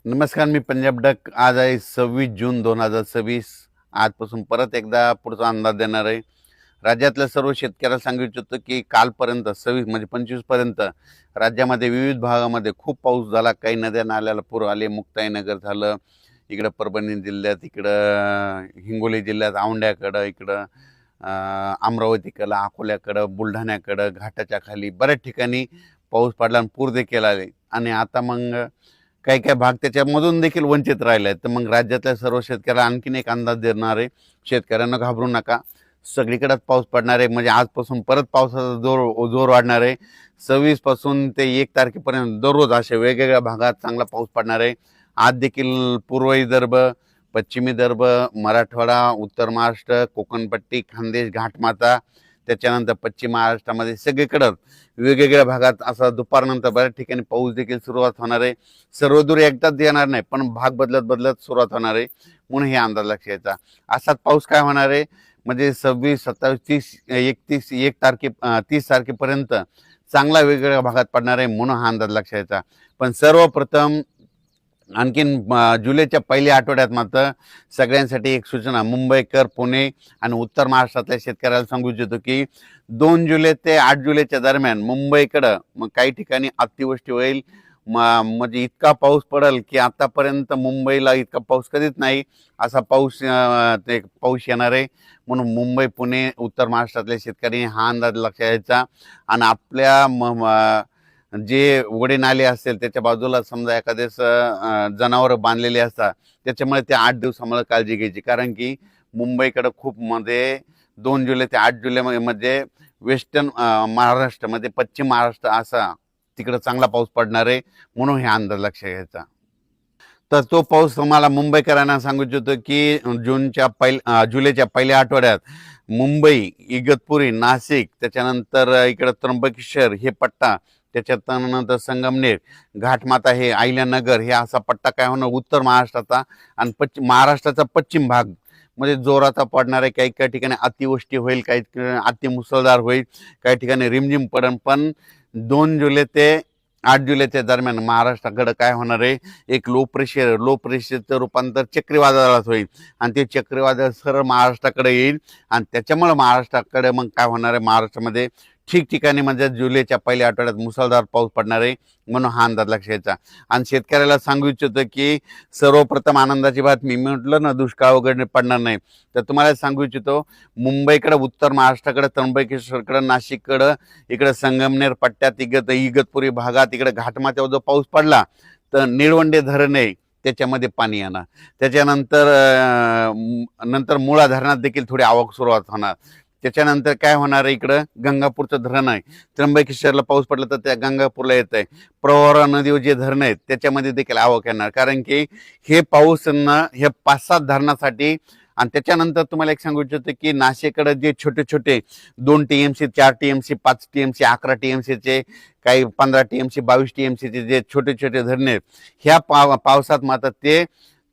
नमस्कार, मी पंजाब डक. आज आहे 26 जून 2026. आजपासून परत एकदा पुढचा अंदाज देणार आहे. राज्यातल्या सर्व शेतकऱ्याला सांगू इच्छितो की कालपर्यंत 26 म्हणजे 25 पर्यंत राज्यामध्ये विविध भागामध्ये खूप पाऊस झाला. काही नद्या नाल्याला पूर आले. मुक्ताईनगर झालं, इकडं परभणी जिल्ह्यात, इकडं हिंगोली जिल्ह्यात औंढ्याकडं, इकडं अमरावतीकडं, अकोल्याकडं, बुलढाण्याकडं, घाटाच्या खाली बऱ्याच ठिकाणी पाऊस पडला आणि पूर देखील आले. आणि आता मग काही काही भाग त्याच्यामधून देखील वंचित राहिले आहेत. तर मग राज्यातल्या सर्व शेतकऱ्याला आणखीन एक अंदाज देणार आहे. शेतकऱ्यांना घाबरू नका, सगळीकडेच पाऊस पडणार आहे. म्हणजे आजपासून परत पावसाचा जोर वाढणार आहे. 26 पासून ते 1 तारखेपर्यंत दररोज अशा वेगवेगळ्या भागात चांगला पाऊस पडणार आहे. आज देखील पूर्व विदर्भ, पश्चिम विदर्भ, मराठवाडा, उत्तर महाराष्ट्र, कोकणपट्टी, खानदेश, घाटमाता, त्याच्यानंतर पश्चिम महाराष्ट्रामध्ये सगळीकडं वेगवेगळ्या भागात असा दुपारनंतर बऱ्याच ठिकाणी पाऊस देखील सुरुवात होणार आहे. सर्वदूर एकदाच येणार नाही, पण भाग बदलत बदलत सुरुवात होणार आहे. म्हणून हे अंदाज लक्षात घ्यायचा. असाच पाऊस काय होणार आहे म्हणजे 26, 27, 30, 31, 30 तारखेपर्यंत चांगला वेगवेगळ्या भागात पडणार आहे. म्हणून हा अंदाज लक्षात घ्यायचा. पण सर्वप्रथम आणखीन जुलैच्या पहिल्या आठवड्यात मात्र सगळ्यांसाठी एक सूचना. मुंबईकर, पुणे आणि उत्तर महाराष्ट्रातल्या शेतकऱ्याला सांगू इच्छितो की 2 जुलै ते 8 जुलैच्या दरम्यान मुंबईकडं मग काही ठिकाणी अतिवृष्टी होईल. म्हणजे इतका पाऊस पडेल की आतापर्यंत मुंबईला इतका पाऊस कधीच नाही, असा पाऊस येणार आहे. म्हणून मुंबई, पुणे, उत्तर महाराष्ट्रातल्या शेतकऱ्यांनी हा अंदाज लक्षात घ्यायचा. आणि आपल्या जे ओढे नाले असतील त्याच्या बाजूला समजा एखादेच जनावर बांधलेले असतात, त्याच्यामुळे ते 8 दिवसामुळे काळजी घ्यायची. कारण की मुंबईकडं खूप मध्ये 2 जुलै ते 8 जुलै मध्ये वेस्टर्न महाराष्ट्रामध्ये, पश्चिम महाराष्ट्र असा तिकडं चांगला पाऊस पडणार आहे. म्हणून हे अंदाज लक्षात घ्यायचा. तर तो पाऊस तुम्हाला मुंबईकरांना सांगू इच्छितो की जुलैच्या पहिल्या आठवड्यात मुंबई, इगतपुरी, नाशिक, त्याच्यानंतर इकडं त्र्यंबकेश्वर हे पट्टा, त्याच्यानंतर संगमनेर, घाटमाता, हे अहिल्यानगर, हे असा पट्टा काय होणार उत्तर महाराष्ट्राचा. आणि महाराष्ट्राचा पश्चिम भाग म्हणजे जोराचा पडणार आहे. काही काही ठिकाणी अतिवृष्टी होईल, काही ठिकाणी अतिमुसळधार होईल, काही ठिकाणी रिमझिम पडेल. पण 2 जुलै ते 8 जुलैच्या दरम्यान महाराष्ट्राकडे काय होणार आहे, एक लो प्रेशरचं रूपांतर चक्रीवादळात होईल. आणि ते चक्रीवादळ सरळ महाराष्ट्राकडे येईल. आणि त्याच्यामुळे महाराष्ट्राकडे मग काय होणार आहे, महाराष्ट्रामध्ये ठिकठिकाणी म्हणजे जुलैच्या पहिल्या आठवड्यात मुसळधार पाऊस पडणार आहे. म्हणून हा अंदाज लक्षात घ्यायचा. आणि शेतकऱ्याला सांगू इच्छितो की सर्वप्रथम आनंदाची बातमी, मी म्हटलं ना दुष्काळ वगैरे पडणार नाही, तर तुम्हाला सांगू इच्छितो मुंबईकडे, उत्तर महाराष्ट्राकडे, त्र्यंबकेश्वरकडे, नाशिककडं, इकडे संगमनेर पट्ट्यात, इगतपुरी भागात, इकडे घाटमाथ्यावर जो पाऊस पडला तर निळवंडे धरण आहे त्याच्यामध्ये पाणी येणार. त्याच्यानंतर नंतर मुळा धरणात देखील थोडी आवक सुरुवात होणार. त्याच्यानंतर काय होणार आहे, इकडं गंगापूरचं धरण आहे, त्र्यंबकेश्वरला पाऊस पडला तर त्या गंगापूरला येत आहे. प्रवरा नदीवर जे धरण आहेत त्याच्यामध्ये देखील आवक येणार. कारण की हे पाऊस हे 5-7 धरणासाठी. आणि त्याच्यानंतर तुम्हाला एक सांगू इच्छितो की नाशिककडे जे छोटे छोटे 2 TMC, 4 TMC, 5 TMC, 11 TMCचे, काही 15 TMC, 22 TMCचे जे छोटे छोटे धरणे आहेत, ह्या पावसात मात्र ते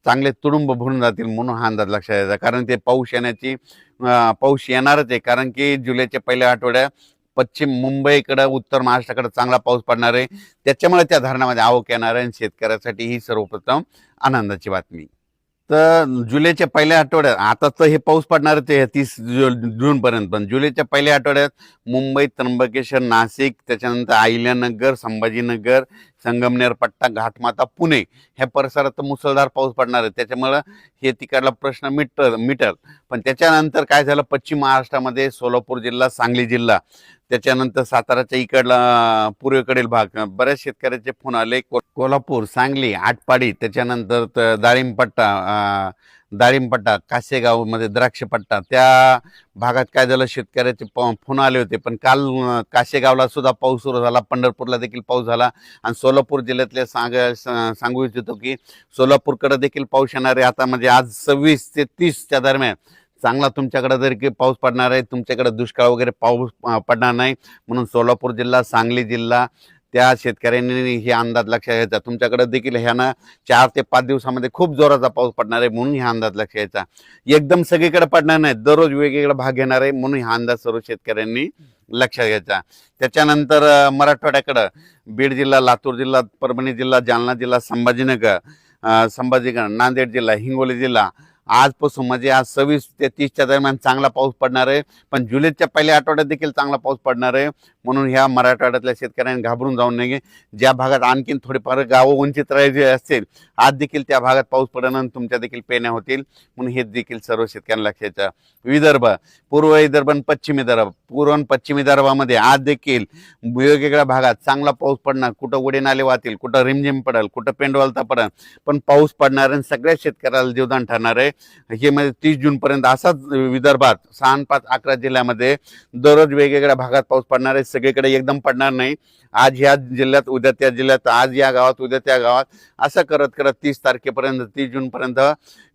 चांगले तुडुंब भरून जातील. म्हणून हा अंदाज लक्षात द्यायचा. कारण ते पाऊस येणारच आहे. कारण की जुलैच्या पहिल्या आठवड्यात पश्चिम मुंबईकडे, उत्तर महाराष्ट्राकडे चांगला पाऊस पडणार आहे. त्याच्यामुळे त्या धरणामध्ये आवक येणार आहे. आणि शेतकऱ्यासाठी ही सर्वप्रथम आनंदाची बातमी. तर जुलैच्या पहिल्या आठवड्यात, आता तर हे पाऊस पडणार ते 30 जूनपर्यंत, पण जुलैच्या पहिल्या आठवड्यात मुंबई, त्र्यंबकेश्वर, नाशिक, त्याच्यानंतर अहिल्यानगर, संभाजीनगर, संगमनेर पट्टा, घाटमाता, पुणे ह्या परिसरात मुसळधार पाऊस पडणार आहे. त्याच्यामुळं हे तिकडला प्रश्न मिटल. पण त्याच्यानंतर काय झालं, पश्चिम महाराष्ट्रामध्ये सोलापूर जिल्हा, सांगली जिल्हा, त्याच्यानंतर साताराच्या इकडला पूर्वेकडील भाग, बऱ्याच शेतकऱ्याचे फोन आले. कोल्हापूर, सांगली, आटपाडी, त्याच्यानंतर दाळिंबपट्टा, कासेगावमध्ये द्राक्षपट्टा, त्या भागात काय झालं, शेतकऱ्याचे फोन आले होते. पण काल कासेगावला सुद्धा पाऊस सुरू झाला, पंढरपूरला देखील पाऊस झाला. आणि सोलापूर जिल्ह्यातले सांगू इच्छितो की सोलापूरकडे देखील पाऊस येणार आहे. आता म्हणजे आज 26 ते 30च्या दरम्यान चांगला तुमच्याकडे जर पाऊस पडणार आहे. तुमच्याकडे दुष्काळ वगैरे पाऊस पडणार नाही. म्हणून सोलापूर जिल्हा, सांगली जिल्हा, त्या शेतकऱ्यांनी हे अंदाज लक्षात घ्यायचा. तुमच्याकडे देखील ह्यानं 4 ते 5 दिवसामध्ये खूप जोराचा पाऊस पडणार आहे. म्हणून हा अंदाज लक्षात घ्यायचा. एकदम सगळीकडे पडणार नाही, दररोज वेगवेगळा भाग घेणार आहे. म्हणून हा अंदाज सर्व शेतकऱ्यांनी लक्षात घ्यायचा. त्याच्यानंतर मराठवाड्याकडं बीड जिल्हा, लातूर जिल्हा, परभणी जिल्हा, जालना जिल्हा, संभाजीनगर, नांदेड जिल्हा, हिंगोली जिल्हा आजपासून म्हणजे आज 26 ते 30च्या दरम्यान चांगला पाऊस पडणार आहे. पण जुलैच्या पहिल्या आठवड्यात देखील चांगला पाऊस पडणार आहे. म्हणून ह्या मराठवाड्यातल्या शेतकऱ्यांनी घाबरून जाऊ नये. ज्या भागात आणखीन थोडीफार गावं वंचित राहायची असतील, आज देखील त्या भागात पाऊस पडणार, तुमच्या देखील पेण्या होतील. म्हणून हे देखील सर्व शेतकऱ्यांना लक्षात. विदर्भ, पूर्व विदर्भ आणि पश्चिम विदर्भ, पूर्व आणि पश्चिम विदर्भामध्ये आज देखील वेगवेगळ्या भागात चांगला पाऊस पडणार. कुठं उडे नाले वाहतील, कुठं रिमझिम पडेल, कुठं पेंडवलता पडेल, पण पाऊस पडणार आणि सगळ्या शेतकऱ्याला जीवदान ठरणार आहे. हे म्हणजे 30 जूनपर्यंत असाच विदर्भात 6, 5, 11 जिल्ह्यामध्ये दररोज वेगवेगळ्या भागात पाऊस पडणार आहे. सगळीकडे एकदम पडणार नाही. आज ह्या जिल्ह्यात, उद्या त्या जिल्ह्यात, आज या गावात, उद्या त्या गावात, असं करत करत 30 तारखेपर्यंत, 30 जूनपर्यंत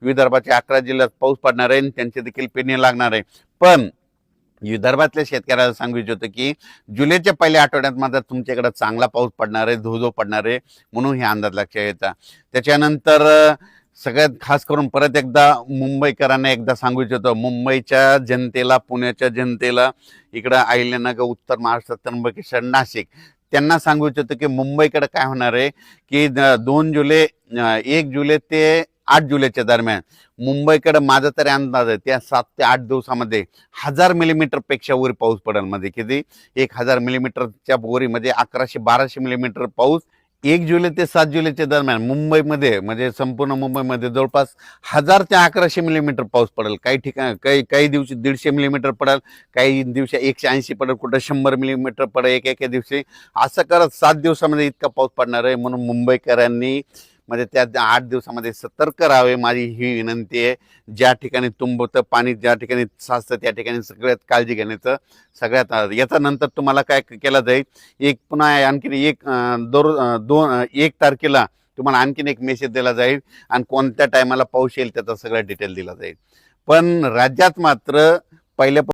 विदर्भाच्या 11 जिल्ह्यात पाऊस पडणार आहे. त्यांचे देखील पेरणी लागणार आहे. पण विदर्भातल्या शेतकऱ्याला सांगू इच्छितो की जुलैच्या पहिल्या आठवड्यात मात्र तुमच्याकडे चांगला पाऊस पडणार आहे, धोधो पडणार आहे. म्हणून हे अंदाज लक्षात येतात. त्याच्यानंतर सगळ्यात खास करून परत एकदा मुंबईकरांना एकदा सांगू इच्छितो, मुंबईच्या जनतेला, पुण्याच्या जनतेला, इकडं अहिल्यानगर, उत्तर महाराष्ट्र, त्र्यंबकेश्वर, नाशिक, त्यांना सांगू इच्छितो की मुंबईकडे काय होणार आहे की 2 जुलै, 1 जुलै ते 8 जुलैच्या दरम्यान मुंबईकडे माझा तरी अंदाज आहे त्या 7 ते 8 दिवसामध्ये 1000 मिलीमीटर पेक्षा वर पाऊस पडेल. मध्ये किती 1000 मिलीमीटरच्या वरीमध्ये 1100-1200 मिलीमीटर पाऊस 1 जुलै ते 7 जुलैच्या दरम्यान मुंबईमध्ये, म्हणजे संपूर्ण मुंबईमध्ये जवळपास 1000 ते 1100 मिलीमीटर पाऊस पडेल. काही ठिकाणी काही दिवशी 150 मिलीमीटर पडेल, काही दिवशी 180 पडेल, कुठं 100 मिलीमीटर पडेल एका दिवशी. असं करत 7 दिवसामध्ये इतका पाऊस पडणार आहे. म्हणून मुंबईकरांनी म्हणजे त्या 8 दिवसामध्ये सतर्क राहावे, माझी ही विनंती आहे. ज्या ठिकाणी तुंबतं पाणी, ज्या ठिकाणी साचतं, त्या ठिकाणी सगळ्यात काळजी घेण्याचं. सगळ्यात याचा नंतर तुम्हाला काय केलं जाईल, पुन्हा आणखीन 1 तारखेला तुम्हाला आणखीन एक मेसेज दिला जाईल आणि कोणत्या टायमाला पाऊस येईल त्याचा सगळा डिटेल दिला जाईल. पण राज्यात मात्र पहिल्या